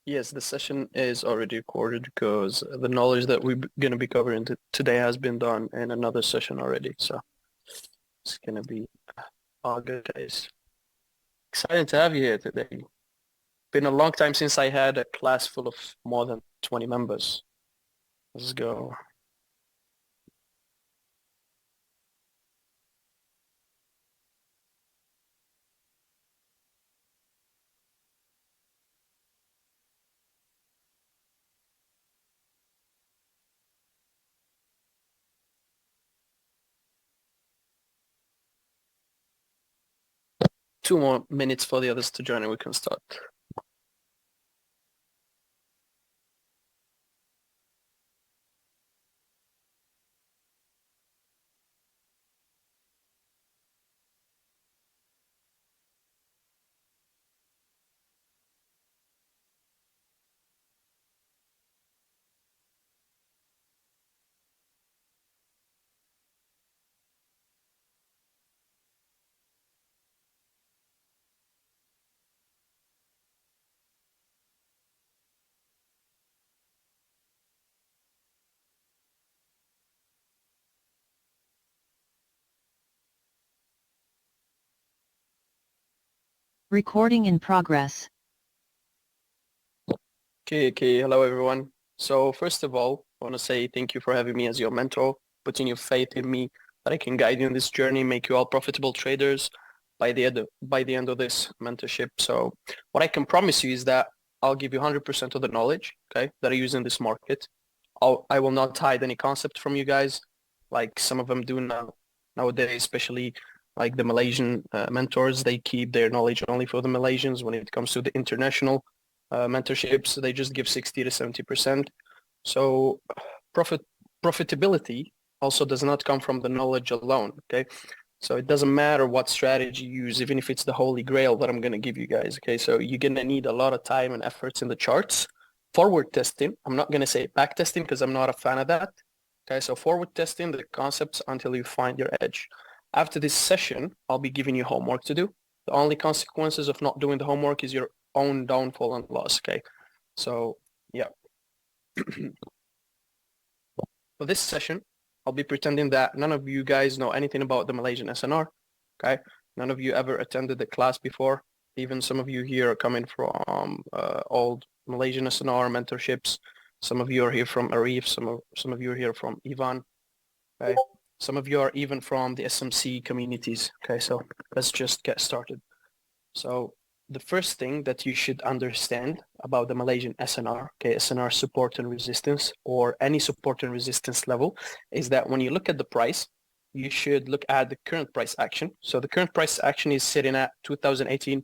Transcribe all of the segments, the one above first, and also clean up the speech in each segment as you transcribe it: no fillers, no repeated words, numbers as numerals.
Yes, the session is already recorded because the knowledge that we're going to be covering today has been done in another session already. So it's going to be all good, guys. Exciting to have you here today. Been a long time since I had a class full of more than 20 members. Let's go. Two more minutes for the others to join and we can start. Recording in progress. Okay. Hello, everyone. So first of all, I want to say thank you for having me as your mentor, putting your faith in me that I can guide you in this journey, make you all profitable traders by the end of this mentorship. So what I can promise you is that I'll give you 100% of the knowledge, okay, that I use in this market. I will not hide any concept from you guys, like some of them do nowadays, especially like the Malaysian mentors. They keep their knowledge only for the Malaysians. When it comes to the international mentorships, they just give 60 to 70%. So profitability also does not come from the knowledge alone, okay? So it doesn't matter what strategy you use, even if it's the holy grail that I'm going to give you guys, okay? So you're going to need a lot of time and efforts in the charts. Forward testing, I'm not going to say back testing because I'm not a fan of that. Okay, so forward testing the concepts until you find your edge. After this session, I'll be giving you homework to do. The only consequences of not doing the homework is your own downfall and loss, okay? So, yeah. For this session, I'll be pretending that none of you guys know anything about the Malaysian SNR, okay? None of you ever attended the class before. Even some of you here are coming from old Malaysian SNR mentorships. Some of you are here from Arif. Some of you are here from Ivan, okay? Some of you are even from the SMC communities, okay? So let's just get started. So the first thing that you should understand about the Malaysian SNR, okay, SNR support and resistance, or any support and resistance level, is that when you look at the price, you should look at the current price action. So the current price action is sitting at 2018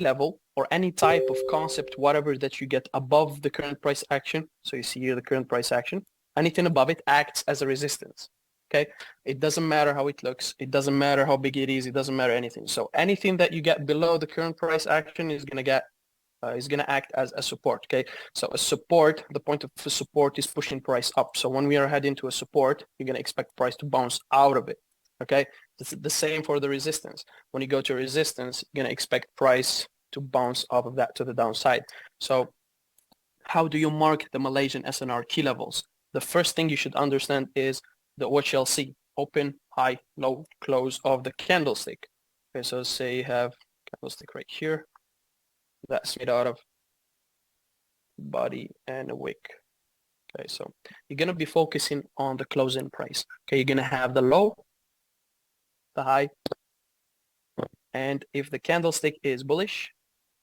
level, or any type of concept, whatever that you get above the current price action. So you see here the current price action. Anything above it acts as a resistance. Okay, it doesn't matter how it looks. It doesn't matter how big it is. It doesn't matter anything. So anything that you get below the current price action is gonna act as a support. Okay, so a support, the point of a support is pushing price up. So when we are heading to a support, you're gonna expect price to bounce out of it. Okay, it's the same for the resistance. When you go to resistance, you're gonna expect price to bounce off of that to the downside. So how do you mark the Malaysian SNR key levels? The first thing you should understand is the OHLC, open, high, low, close of the candlestick. Okay, so say you have candlestick right here. That's made out of body and a wick. Okay, so you're gonna be focusing on the closing price. Okay, you're gonna have the low, the high, and if the candlestick is bullish,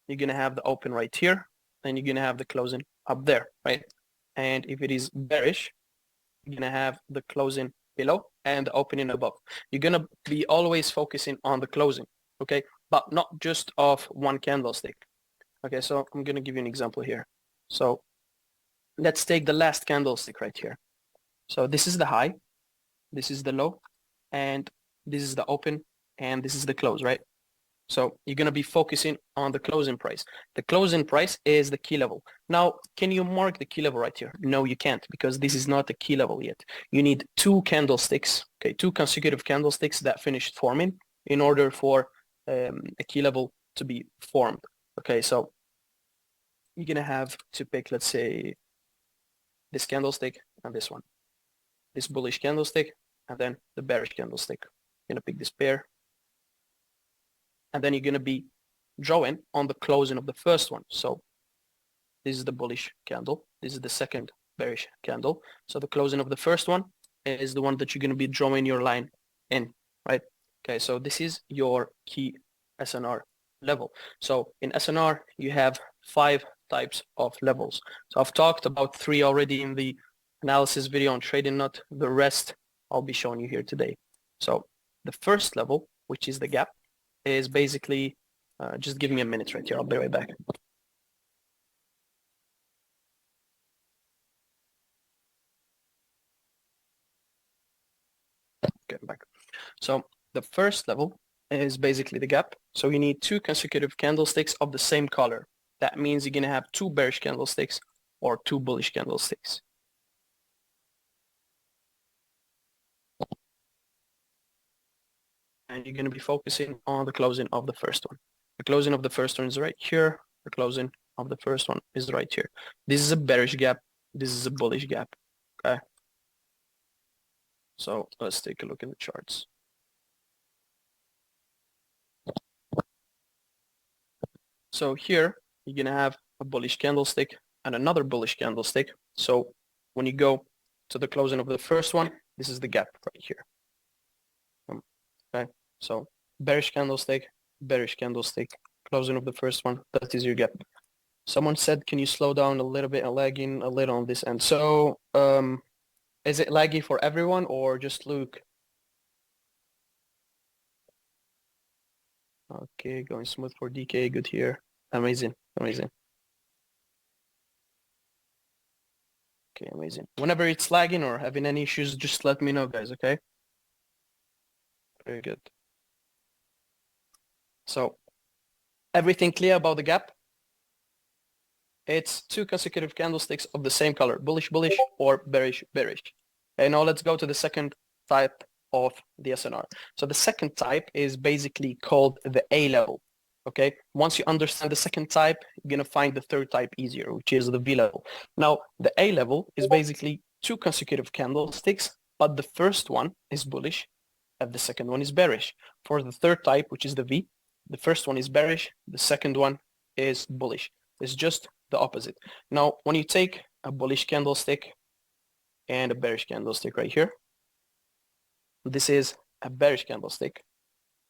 you're gonna have the open right here, and you're gonna have the closing up there, right? And if it is bearish, you're gonna have the closing below and the opening above. You're gonna be always focusing on the closing, okay? But not just of one candlestick. Okay, so I'm gonna give you an example here. So let's take the last candlestick right here. So this is the high, this is the low, and this is the open, and this is the close, right? So you're going to be focusing on the closing price. The closing price is the key level. Now, can you mark the key level right here? No, you can't, because this is not a key level yet. You need two candlesticks, okay, two consecutive candlesticks that finished forming in order for a key level to be formed. Okay, so you're gonna have to pick, let's say, this candlestick and this one, this bullish candlestick, and then the bearish candlestick. You're gonna pick this pair, and then you're gonna be drawing on the closing of the first one. So this is the bullish candle, this is the second bearish candle. So the closing of the first one is the one that you're gonna be drawing your line in, right? Okay, so this is your key SNR level. So in SNR, you have 5 types of levels. So I've talked about 3 already in the analysis video on Trading Nut. The rest I'll be showing you here today. So the first level, which is the gap, is basically, just give me a minute right here. I'll be right back. Getting back. So the first level is basically the gap. So you need 2 consecutive candlesticks of the same color. That means you're going to have 2 bearish candlesticks or 2 bullish candlesticks. And you're going to be focusing on the closing of the first one. The closing of the first one is right here. The closing of the first one is right here. This is a bearish gap. This is a bullish gap. Okay. So let's take a look at the charts. So here you're going to have a bullish candlestick and another bullish candlestick. So when you go to the closing of the first one, this is the gap right here. Okay, so bearish candlestick, closing of the first one, that is your gap. Someone said, can you slow down a little bit and lagging a little on this end? So is it laggy for everyone or just Luke? Okay, going smooth for DK, good here. Amazing, amazing. Okay, amazing. Whenever it's lagging or having any issues, just let me know, guys, okay? Very good. So, everything clear about the gap? It's 2 consecutive candlesticks of the same color, bullish, bullish, or bearish, bearish. Okay, now let's go to the second type of the SNR. So the second type is basically called the A level. Okay, once you understand the second type, you're gonna find the third type easier, which is the V level. Now, the A level is basically 2 consecutive candlesticks, but the first one is bullish and the second one is bearish. For the third type, which is the V, the first one is bearish, the second one is bullish. It's just the opposite. Now, when you take a bullish candlestick and a bearish candlestick right here, this is a bearish candlestick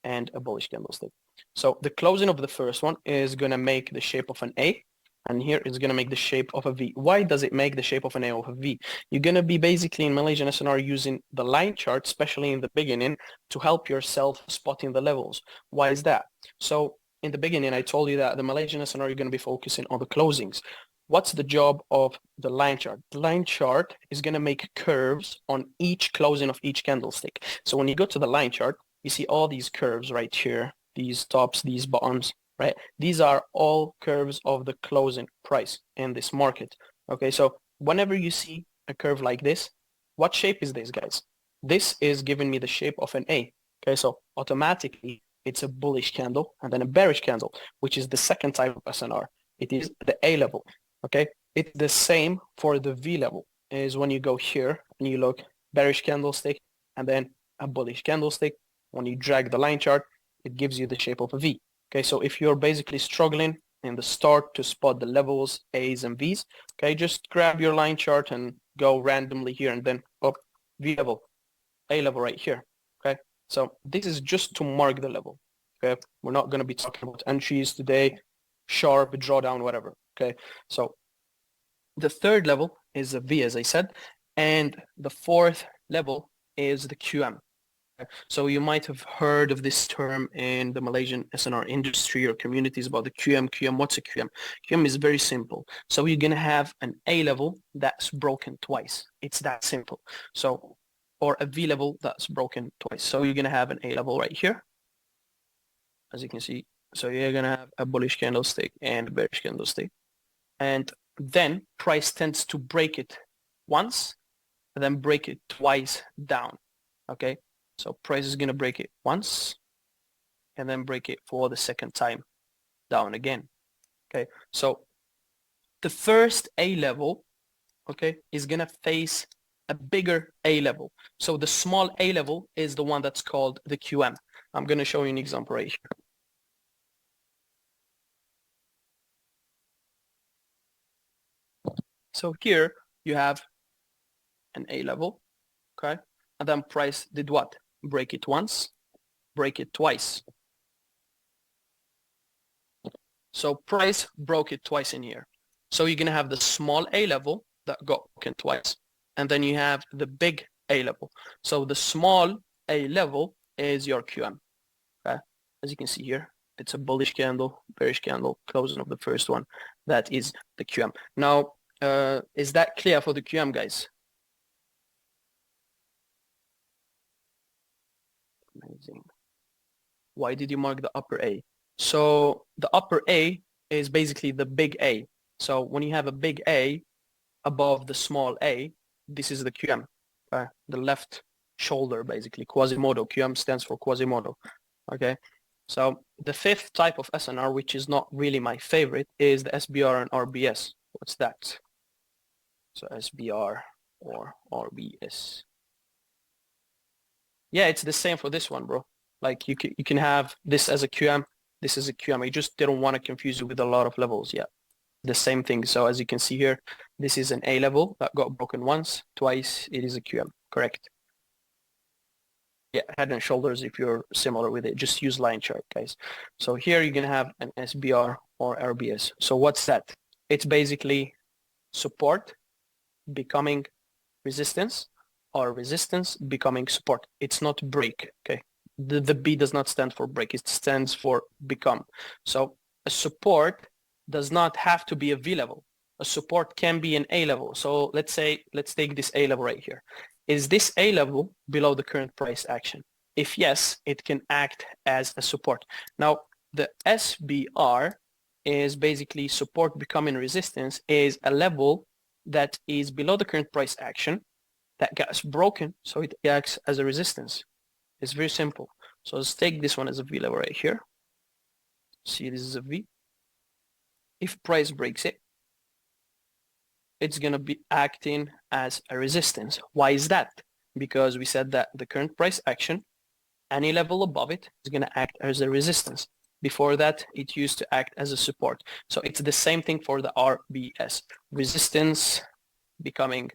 and a bullish candlestick. So the closing of the first one is going to make the shape of an A, and here it's going to make the shape of a V. Why does it make the shape of an A or a V? You're going to be basically in Malaysian SNR using the line chart, especially in the beginning, to help yourself spotting the levels. Why is that? So in the beginning, I told you that the Malaysian SNR, you're going to be focusing on the closings. What's the job of the line chart? The line chart is going to make curves on each closing of each candlestick. So when you go to the line chart, you see all these curves right here, these tops, these bottoms, right? These are all curves of the closing price in this market. Okay, so whenever you see a curve like this, what shape is this, guys? This is giving me the shape of an A. Okay, so automatically it's a bullish candle and then a bearish candle, which is the second type of SNR. It is the A level. Okay, it's the same for the V level. Is when you go here and you look bearish candlestick and then a bullish candlestick. When you drag the line chart, it gives you the shape of a V. Okay, so if you're basically struggling in the start to spot the levels, A's and V's, okay, just grab your line chart and go randomly here and then up V level, A level right here. Okay, so this is just to mark the level. Okay, we're not going to be talking about entries today, sharp, drawdown, whatever. Okay, so the third level is a V, as I said, and the fourth level is the QM. So you might have heard of this term in the Malaysian SNR industry or communities about the QM. QM, what's a QM? QM is very simple. So you're going to have an A level that's broken twice. It's that simple. So, or a V level that's broken twice. So you're going to have an A level right here, as you can see. So you're going to have a bullish candlestick and a bearish candlestick. And then price tends to break it once, and then break it twice down. Okay, so price is going to break it once, and then break it for the second time down again. Okay, so the first A level, okay, is gonna face a bigger A level. So the small A level is the one that's called the QM. I'm gonna show you an example right here. So here you have an A level, okay? And then price did what? Break it once, break it twice. So price broke it twice in here. So you're gonna have the small A level that got broken twice. And then you have the big A level. So the small A level is your QM, okay? As you can see here, it's a bullish candle, bearish candle, closing of the first one. That is the QM. Now, is that clear for the QM, guys? Amazing. Why did you mark the upper A? So the upper A is basically the big A. So when you have a big A above the small a, this is the QM, the left shoulder basically, Quasimodo. QM stands for Quasimodo, okay? So the fifth type of SNR, which is not really my favorite, is the SBR and RBS. What's that? So SBR or RBS. Yeah, it's the same for this one, bro. Like you can have this as a QM, this is a QM. I just didn't want to confuse you with a lot of levels. Yeah, the same thing. So as you can see here, this is an A level that got broken once, twice it is a QM, correct? Yeah, head and shoulders if you're similar with it, just use line chart, guys. So here you're gonna have an SBR or RBS. So what's that? It's basically support becoming resistance or resistance becoming support. It's not break, okay? The B does not stand for break, it stands for become. So a support does not have to be a V level. A support can be an A level. So let's take this A level right here. Is this A level below the current price action? If yes, it can act as a support. Now, the SBR is basically support becoming resistance, is a level that is below the current price action that gets broken, so it acts as a resistance. It's very simple. So let's take this one as a V level right here. See, this is a V. If price breaks it, it's going to be acting as a resistance. Why is that? Because we said that the current price action, any level above it, is going to act as a resistance. Before that, it used to act as a support. So it's the same thing for the RBS. Resistance becoming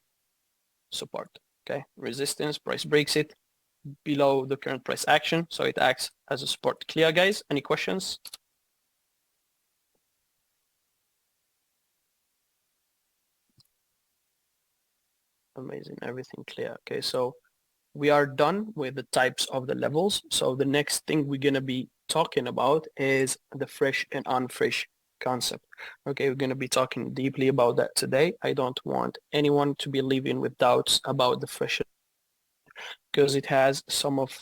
support. Okay, resistance, price breaks it below the current price action, so it acts as a support. Clear, guys? Any questions? Amazing, everything clear. Okay, so we are done with the types of the levels. So the next thing we're gonna be talking about is the fresh and unfresh concept. Okay, we're gonna be talking deeply about that today. I don't want anyone to be living with doubts about the fresh because it has some of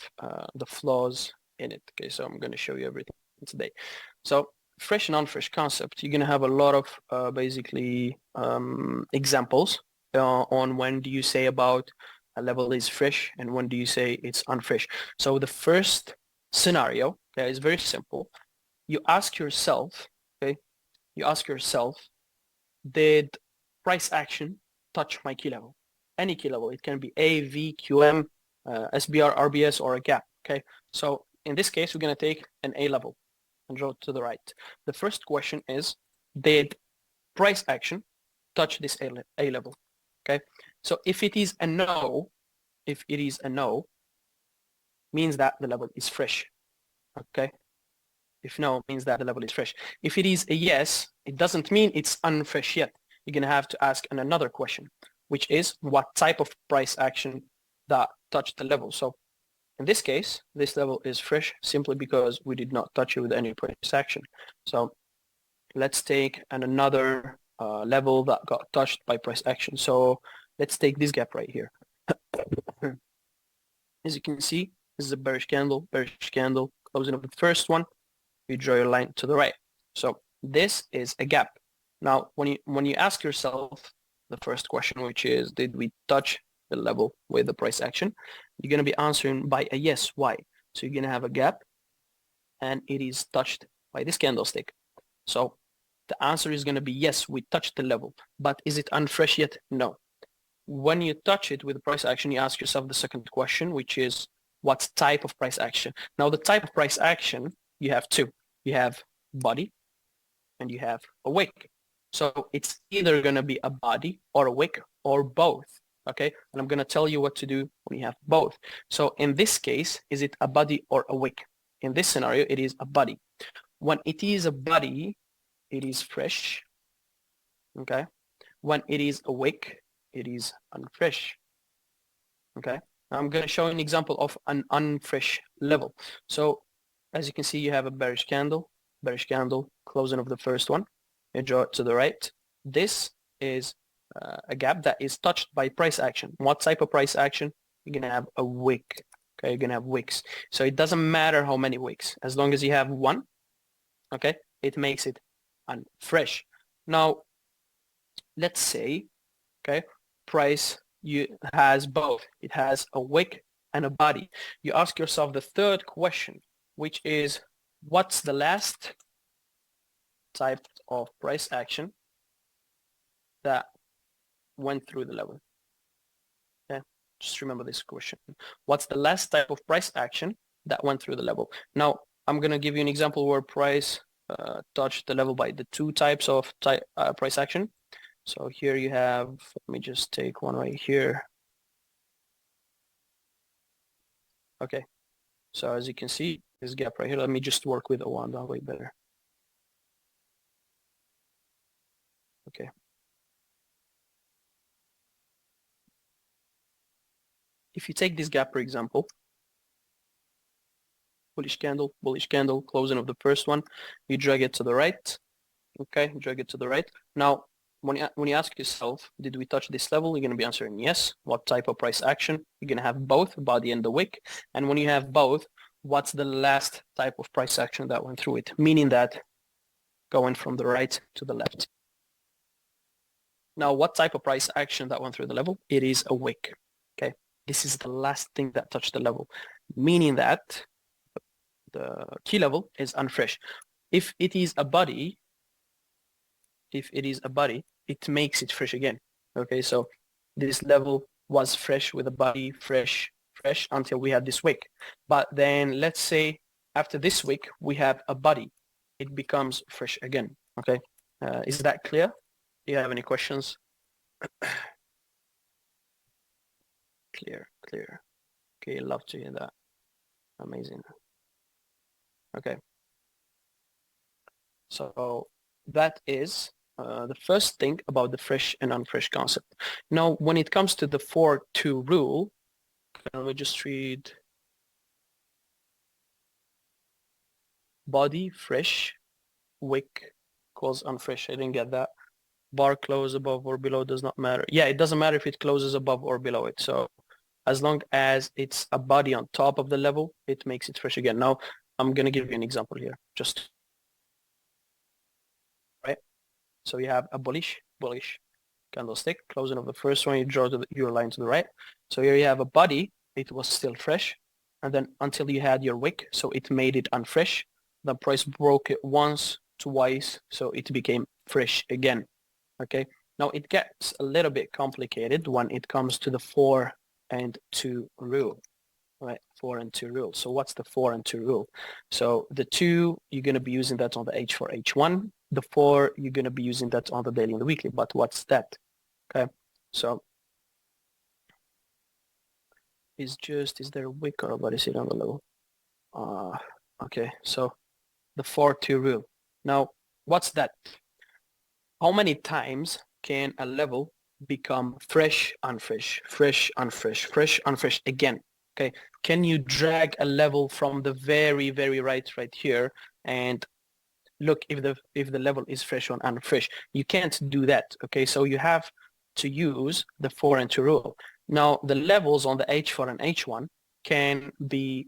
the flaws in it. Okay, so I'm gonna show you everything today. So fresh and unfresh concept, you're gonna have a lot of basically examples on when do you say about a level is fresh and when do you say it's unfresh. So the first scenario, okay, is very simple. You ask yourself, okay, you ask yourself, did price action touch my key level? Any key level, it can be A, V, QM, SBR, RBS, or a gap, okay? So in this case, we're gonna take an A level and draw to the right. The first question is, did price action touch this A level, okay? So if it is a no, means that the level is fresh, okay? If no, means that the level is fresh. If it is a yes, it doesn't mean it's unfresh yet. You're gonna have to ask another question, which is what type of price action that touched the level. So in this case, this level is fresh simply because we did not touch it with any price action. So let's take another level that got touched by price action. So let's take this gap right here. As you can see, this is a bearish candle, closing of the first one. You draw your line to the right. So this is a gap. Now, when you ask yourself the first question, which is, did we touch the level with the price action? You're going to be answering by a yes. Why? So you're going to have a gap and it is touched by this candlestick. So The answer is going to be yes, we touched the level. But is it unfresh yet? No. When you touch it with price action, you ask yourself the second question, which is what type of price action? Now, the type of price action, you have two. You have body and you have a wick. So it's either going to be a body or a wick or both. Okay, and I'm going to tell you what to do when you have both. So in this case, is it a body or a wick? In this scenario, it is a body. When it is a body, it is fresh. Okay, when it is a wick, it is unfresh. Okay, now I'm going to show an example of an unfresh level. So as you can see, you have a bearish candle, closing of the first one. You draw it to the right. This is a gap that is touched by price action. What type of price action? You're going to have a wick. Okay, you're going to have wicks. So it doesn't matter how many wicks. As long as you have one, okay, it makes it unfresh. Now, let's say, okay, price has both. It has a wick and a body. You ask yourself the third question, which is, what's the last type of price action that went through the level? Okay, just remember this question. What's the last type of price action that went through the level? Now, I'm going to give you an example where price touched the level by the two types of price action. So here you have, let me just take one right here. Okay, so as you can see, this gap right here, let me just work with a one, that way better. Okay. If you take this gap, for example, bullish candle, closing of the first one, you drag it to the right. Okay, drag it to the right. Now, when you ask yourself, did we touch this level? You're going to be answering yes. What type of price action? You're going to have both, body and the wick. And when you have both, what's the last type of price action that went through it? Meaning that going from the right to the left. Now, what type of price action that went through the level? It is a wick. Okay, this is the last thing that touched the level, meaning that the key level is unfresh. If it is a body, it makes it fresh again. Okay, so this level was fresh with a body, fresh until we had this wick. But then let's say after this wick, we have a body. It becomes fresh again. Okay, is that clear? Do you have any questions? Clear. Okay, love to hear that. Amazing. Okay. So that is the first thing about the fresh and unfresh concept. Now, when it comes to the 4-2 rule, let me just read body fresh, wick equals unfresh. I didn't get that. Bar close above or below does not matter. Yeah, it doesn't matter if it closes above or below it. So as long as it's a body on top of the level, it makes it fresh again. Now, I'm going to give you an example here. Just right. So you have a bullish candlestick, closing of the first one, you draw your line to the right. So here you have a body, it was still fresh, and then until you had your wick, so it made it unfresh. The price broke it once, twice, so it became fresh again. Okay, now it gets a little bit complicated when it comes to the 4 and 2 rule. Right, 4 and 2 rule. So what's the 4 and 2 rule? So the 2, you're going to be using that on the H4, H1. The 4, you're going to be using that on the daily and the weekly. But what's that? Okay, so is there a wick or a body sit on the level? Okay, so the 4-2 rule. Now, what's that? How many times can a level become fresh, unfresh, fresh, unfresh, fresh, unfresh again? Okay, can you drag a level from the very right here and look if the level is fresh or unfresh? You can't do that. Okay, so you have to use the 4 and 2 rule. Now the levels on the H4 and H1 can be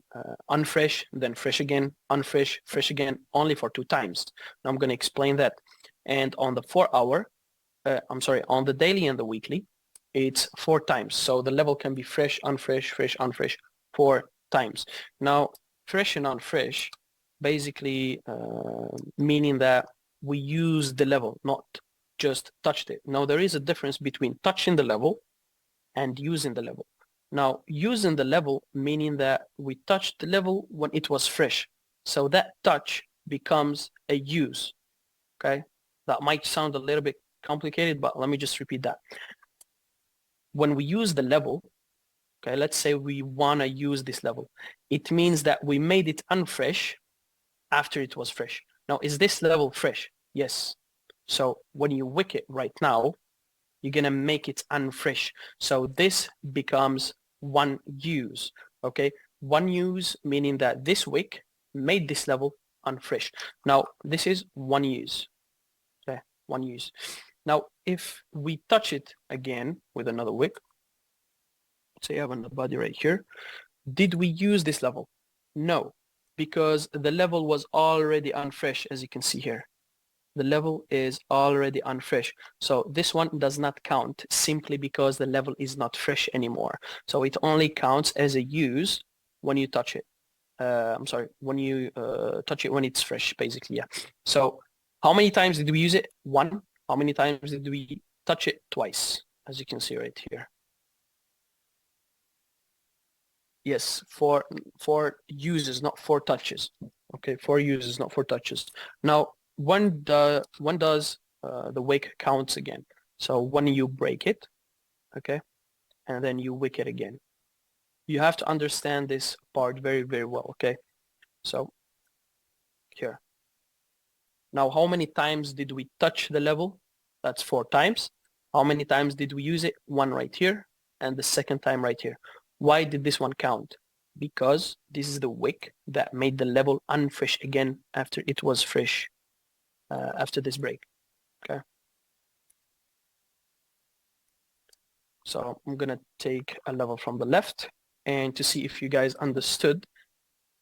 unfresh, then fresh again, unfresh, fresh again, only for 2 times. Now I'm going to explain that. And on the 4 hour, on the daily and the weekly, it's 4 times. So the level can be fresh, unfresh, fresh, unfresh, 4 times. Now, fresh and unfresh, basically meaning that we used the level, not just touched it. Now there is a difference between touching the level and using the level. Now using the level meaning that we touched the level when it was fresh. So that touch becomes a use, okay? That might sound a little bit complicated, but let me just repeat that. When we use the level, okay, let's say we want to use this level, it means that we made it unfresh after it was fresh. Now, is this level fresh? Yes. So when you wick it right now, you're going to make it unfresh. So this becomes one use, okay? One use meaning that this wick made this level unfresh. Now, this is one use, okay? One use. Now, if we touch it again with another wick, say I have another body right here, did we use this level? No, because the level was already unfresh, as you can see here. The level is already unfresh. So this one does not count simply because the level is not fresh anymore. So it only counts as a use when you touch it. I'm sorry, when you touch it when it's fresh, basically, yeah. So how many times did we use it? One. How many times did we touch it? Twice, as you can see right here. Yes, for uses, not for touches. Okay, for uses, not for touches. Now, when does the wick counts again? So when you break it, okay, and then you wick it again. You have to understand this part very, very well, okay? So here. Now, how many times did we touch the level? That's 4 times. How many times did we use it? 1 right here, and the second time right here. Why did this one count? Because this is the wick that made the level unfresh again after it was fresh after this break, okay? So I'm gonna take a level from the left, and to see if you guys understood,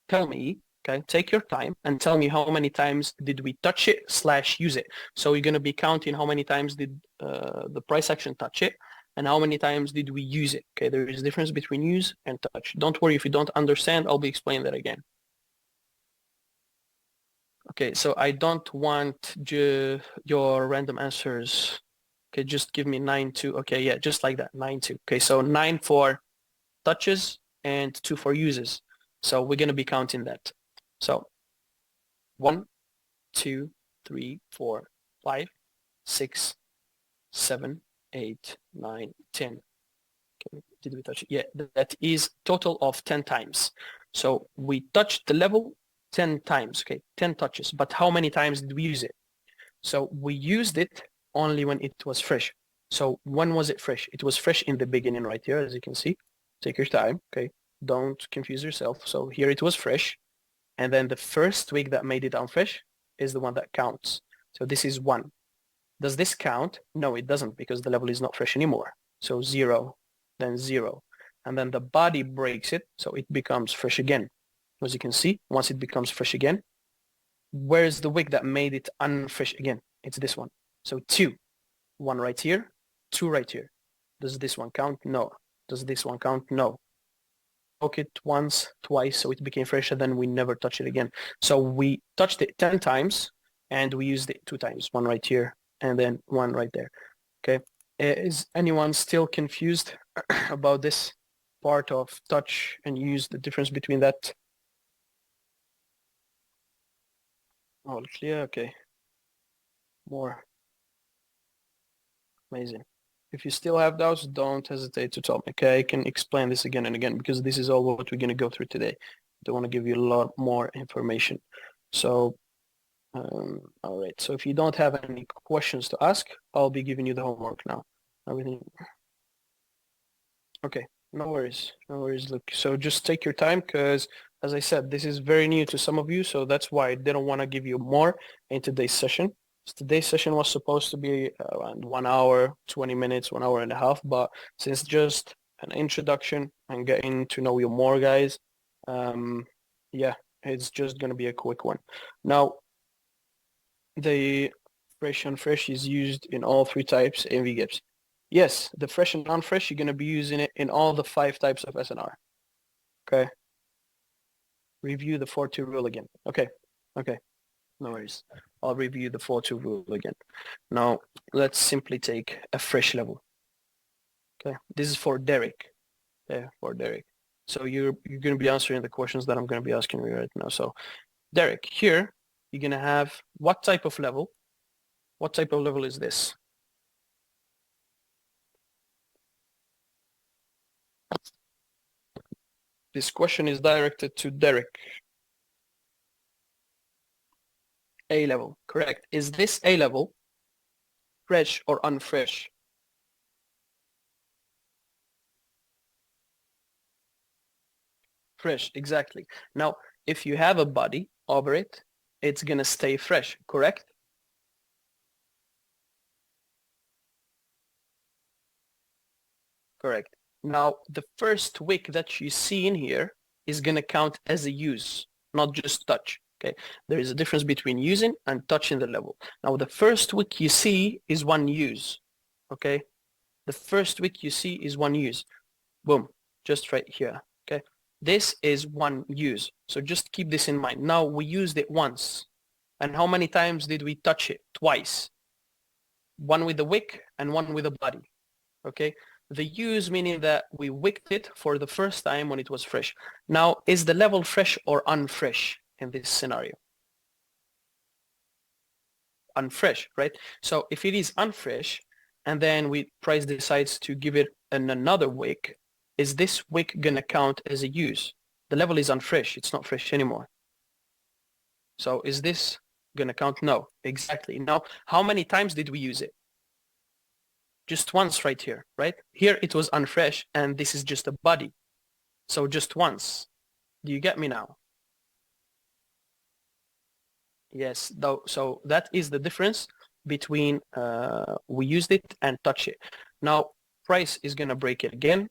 tell me, okay, take your time and tell me how many times did we touch it / use it. So you're gonna be counting how many times did the price action touch it, and how many times did we use it. Okay, there is a difference between use and touch. Don't worry if you don't understand, I'll be explaining that again. Okay, so I don't want your random answers. Okay, just give me 9, 2. Okay, yeah, just like that, 9, 2. Okay, so 9 for touches and 2 for uses. So we're gonna be counting that. So 1, 2, 3, 4, 5, 6, 7, 8, 9, 10. Okay, did we touch it? Yeah, that is total of 10 times. So we touched the level 10 times, okay, 10 touches. But how many times did we use it? So we used it only when it was fresh. So when was it fresh? It was fresh in the beginning right here, as you can see. Take your time, okay? Don't confuse yourself. So here it was fresh. And then the first wick that made it unfresh is the one that counts. So this is 1. Does this count? No, it doesn't, because the level is not fresh anymore. So 0, then 0. And then the body breaks it, so it becomes fresh again. As you can see, once it becomes fresh again, where's the wick that made it unfresh again? It's this one. So 2. 1 right here, 2 right here. Does this one count? No. Does this one count? No. Broke it once, twice, so it became fresh, and then we never touch it again. So we touched it 10 times, and we used it 2 times. 1 right here, and then 1 right there. Okay. Is anyone still confused about this part of touch and use, the difference between that? All clear? Okay. More. Amazing. If you still have doubts, don't hesitate to tell me, okay? I can explain this again and again, because this is all what we're going to go through today. I don't want to give you a lot more information. So, all right. So if you don't have any questions to ask, I'll be giving you the homework now. Everything. Okay. No worries. No worries. Look, so just take your time, because as I said, this is very new to some of you. So that's why I didn't want to give you more in today's session. So today's session was supposed to be around 1 hour, 20 minutes, 1 hour and a half. But since just an introduction and getting to know you more, guys, yeah, it's just going to be a quick one. Now, the fresh and unfresh is used in all 3 types of VGIPs. Yes, the fresh and unfresh, you're going to be using it in all the 5 types of SNR. Okay. Review the 4-2 rule again. Okay. Okay. No worries. I'll review the 4-2 rule again. Now, let's simply take a fresh level. Okay, this is for Derek. Okay, for Derek. So you're going to be answering the questions that I'm going to be asking you right now. So Derek, here you're going to have what type of level? What type of level is this? This question is directed to Derek. A level, correct. Is this A level fresh or unfresh? Fresh, exactly. Now, if you have a body over it, it's gonna stay fresh, correct? Correct. Now, the first wick that you see in here is gonna count as a use, not just touch, okay? There is a difference between using and touching the level. Now, the first wick you see is one use, okay? The first wick you see is one use. Boom, just right here, okay? This is one use, so just keep this in mind. Now, we used it once. And how many times did we touch it? Twice. One with the wick and one with the body, okay? The use meaning that we wicked it for the first time when it was fresh. Now, is the level fresh or unfresh in this scenario? Unfresh, right? So if it is unfresh, and then price decides to give it another wick, is this wick gonna count as a use? The level is unfresh, it's not fresh anymore. So is this gonna count? No, exactly. Now, how many times did we use it? Just once right here, right? Here it was unfresh and this is just a body. So just once. Do you get me now? Yes, though. So that is the difference between we used it and touch it. Now price is gonna break it again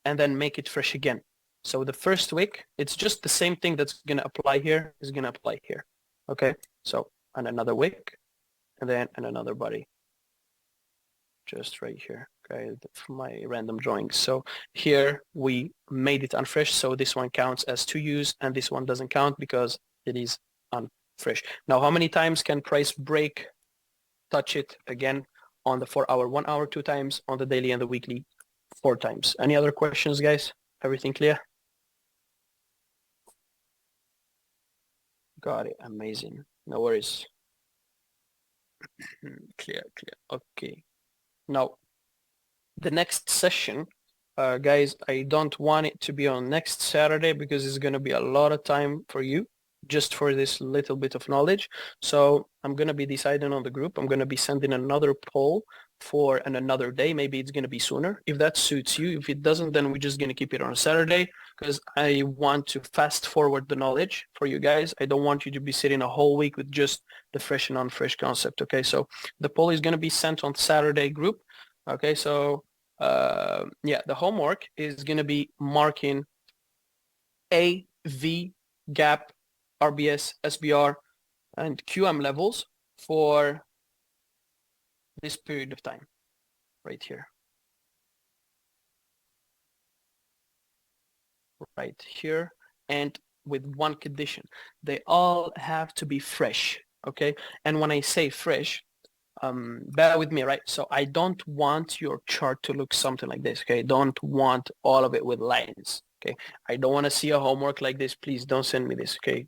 and then make it fresh again. So the first wick, it's just the same thing that's gonna apply here is gonna apply here. Okay, so and another wick and then another body. Just right here, okay, from my random drawings. So here we made it unfresh, so this one counts as to use and this one doesn't count because it is unfresh. Now, how many times can price break, touch it again on the 4 hour, 1 hour, 2 times, on the daily and the weekly, 4 times. Any other questions, guys? Everything clear? Got it, amazing. No worries. Clear. Okay. Now, the next session, guys, I don't want it to be on next Saturday because it's going to be a lot of time for you just for this little bit of knowledge. So I'm going to be deciding on the group. I'm going to be sending another poll for another day. Maybe it's going to be sooner if that suits you. If it doesn't, then we're just going to keep it on a Saturday because I want to fast forward the knowledge for you guys. I don't want you to be sitting a whole week with just the fresh and unfresh concept. Okay, so the poll is going to be sent on Saturday group. Okay, so yeah, the homework is going to be marking A, V, gap, RBS, SBR, and QM levels for this period of time right here. Right here, and with one condition. They all have to be fresh, okay? And when I say fresh, bear with me, right? So I don't want your chart to look something like this, okay? Don't want all of it with lines, okay? I don't want to see a homework like this. Please don't send me this, okay?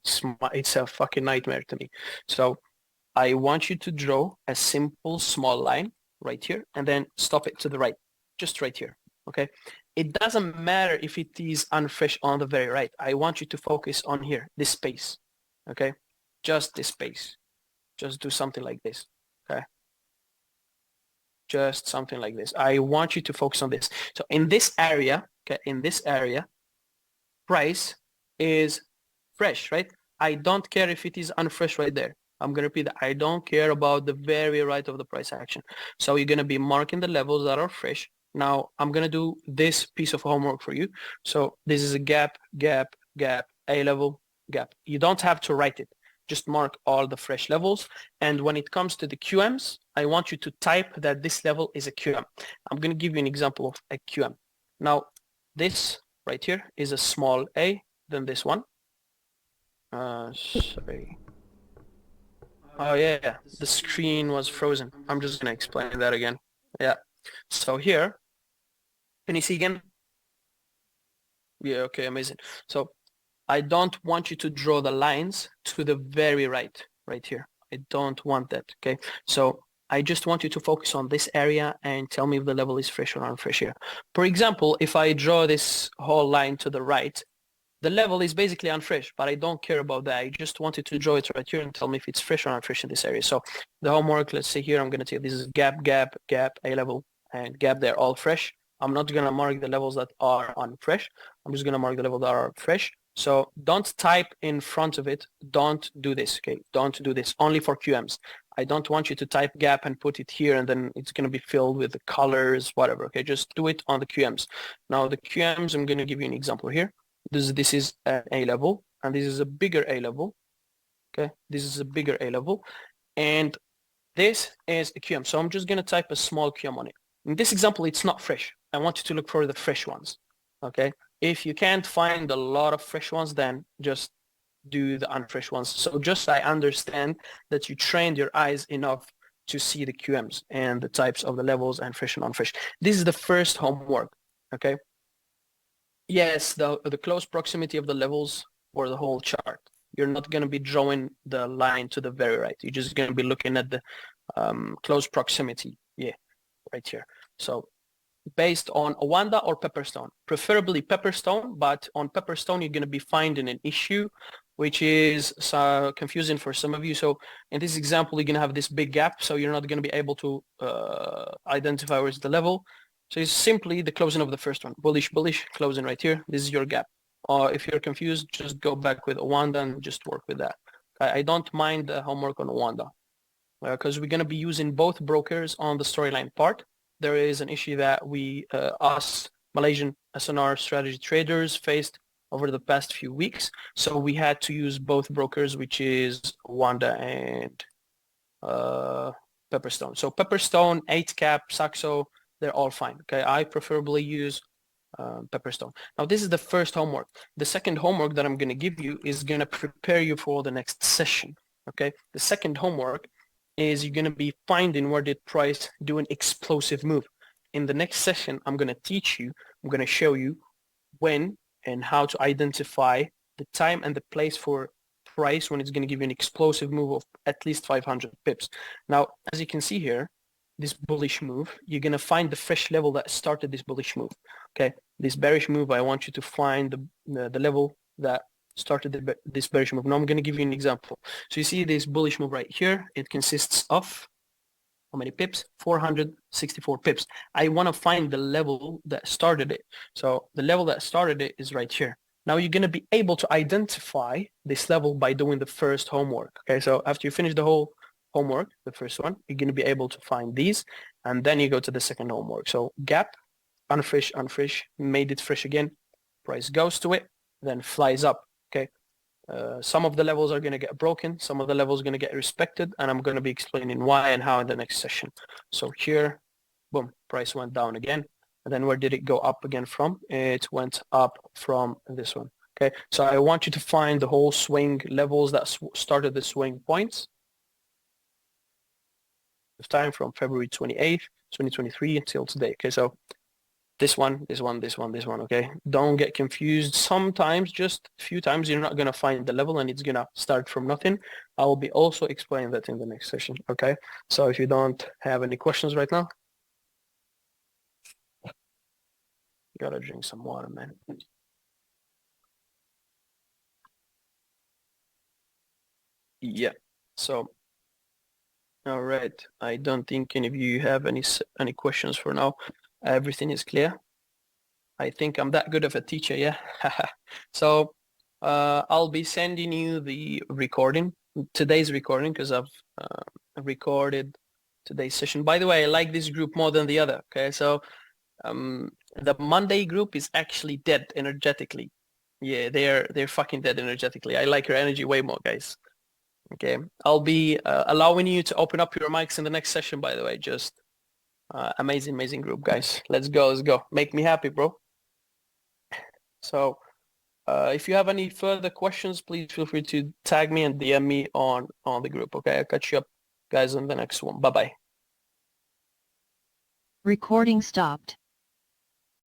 It's a fucking nightmare to me. So I want you to draw a simple small line right here and then stop it to the right, just right here, okay? It doesn't matter if it is unfresh on the very right. I want you to focus on here, this space, okay? Just this space. Just do something like this, okay? Just something like this. I want you to focus on this. So in this area, okay, in this area, price is fresh, right? I don't care if it is unfresh right there. I'm going to repeat that. I don't care about the very right of the price action. So you're going to be marking the levels that are fresh. Now I'm going to do this piece of homework for you. So this is a gap, gap, gap, A level, gap. You don't have to write it. Just mark all the fresh levels. And when it comes to the QMs, I want you to type that this level is a QM. I'm going to give you an example of a QM. Now, this right here is a small a, then this one. Sorry. Oh yeah, the screen was frozen. I'm just gonna explain that again. Yeah. So here, can you see again? Yeah, okay, amazing. So I don't want you to draw the lines to the very right here. I don't want that, okay? So I just want you to focus on this area and tell me if the level is fresh or unfresh here. For example, if I draw this whole line to the right, the level is basically unfresh, but I don't care about that. I just wanted to draw it right here and tell me if it's fresh or unfresh in this area. So the homework, let's say here, I'm going to take this is gap, gap, gap, A level, and gap, they're all fresh. I'm not going to mark the levels that are unfresh. I'm just going to mark the levels that are fresh. So don't type in front of it. Don't do this, okay? Don't do this, only for QMs. I don't want you to type gap and put it here and then it's going to be filled with the colors, whatever, okay? Just do it on the QMs. Now the QMs, I'm going to give you an example here. This is an A level, and this is a bigger A level. Okay, this is a bigger A level, and this is a QM. So I'm just gonna type a small QM on it. In this example, it's not fresh. I want you to look for the fresh ones. Okay, if you can't find a lot of fresh ones, then just do the unfresh ones. So just I understand that you trained your eyes enough to see the QMs and the types of the levels and fresh and unfresh. This is the first homework. Okay. Yes, the close proximity of the levels for the whole chart. You're not going to be drawing the line to the very right. You're just going to be looking at the close proximity. Yeah, right here. So based on Owanda or Pepperstone, preferably Pepperstone, but on Pepperstone, you're going to be finding an issue, which is confusing for some of you. So in this example, you're going to have this big gap. So you're not going to be able to identify where's the level. So it's simply the closing of the first one. Bullish, bullish, closing right here. This is your gap. Or if you're confused, just go back with Owanda and just work with that. I don't mind the homework on Owanda because we're going to be using both brokers on the storyline part. There is an issue that we, us Malaysian SNR strategy traders faced over the past few weeks. So we had to use both brokers, which is Owanda and Pepperstone. So Pepperstone, 8cap, Saxo, they're all fine. Okay, I preferably use Pepperstone. Now this is the first homework. The second homework that I'm going to give you is going to prepare you for the next session. Okay, the second homework is you're going to be finding where did price do an explosive move. In the next session, I'm going to teach you, I'm going to show you when and how to identify the time and the place for price when it's going to give you an explosive move of at least 500 pips. Now, as you can see here, this bullish move, you're going to find the fresh level that started this bullish move. Okay, this bearish move, I want you to find the level that started this bearish move. Now I'm going to give you an example. So you see this bullish move right here. It consists of how many pips? 464 pips. I want to find the level that started it. So the level that started it is right here. Now you're going to be able to identify this level by doing the first homework. Okay, so after you finish the whole homework, the first one, you're going to be able to find these, and then you go to the second homework. So gap, unfresh, unfresh, made it fresh again, price goes to it, then flies up. Okay, some of the levels are going to get broken, some of the levels are going to get respected, and I'm going to be explaining why and how in the next session. So here, boom, price went down again, and then where did it go up again from? It went up from this one. Okay, so I want you to find the whole swing levels that started the swing points of time from February 28th, 2023 until today. Okay, so this one, this one, this one, this one, okay? Don't get confused. Sometimes, just a few times, you're not going to find the level and it's going to start from nothing. I will be also explaining that in the next session, okay? So if you don't have any questions right now, gotta drink some water, man. Yeah, so, all right. I don't think any of you have any questions for now. Everything is clear. I think I'm that good of a teacher, yeah? So I'll be sending you the recording, today's recording, because I've recorded today's session. By the way, I like this group more than the other, okay? So the Monday group is actually dead energetically. Yeah, they're fucking dead energetically. I like your energy way more, guys. Okay, I'll be allowing you to open up your mics in the next session, by the way. Just amazing group, guys. Let's go. Make me happy, bro. So If you have any further questions, please feel free to tag me and DM me on the group. Okay, I'll catch you up, guys, in the next one. Bye-bye. Recording stopped.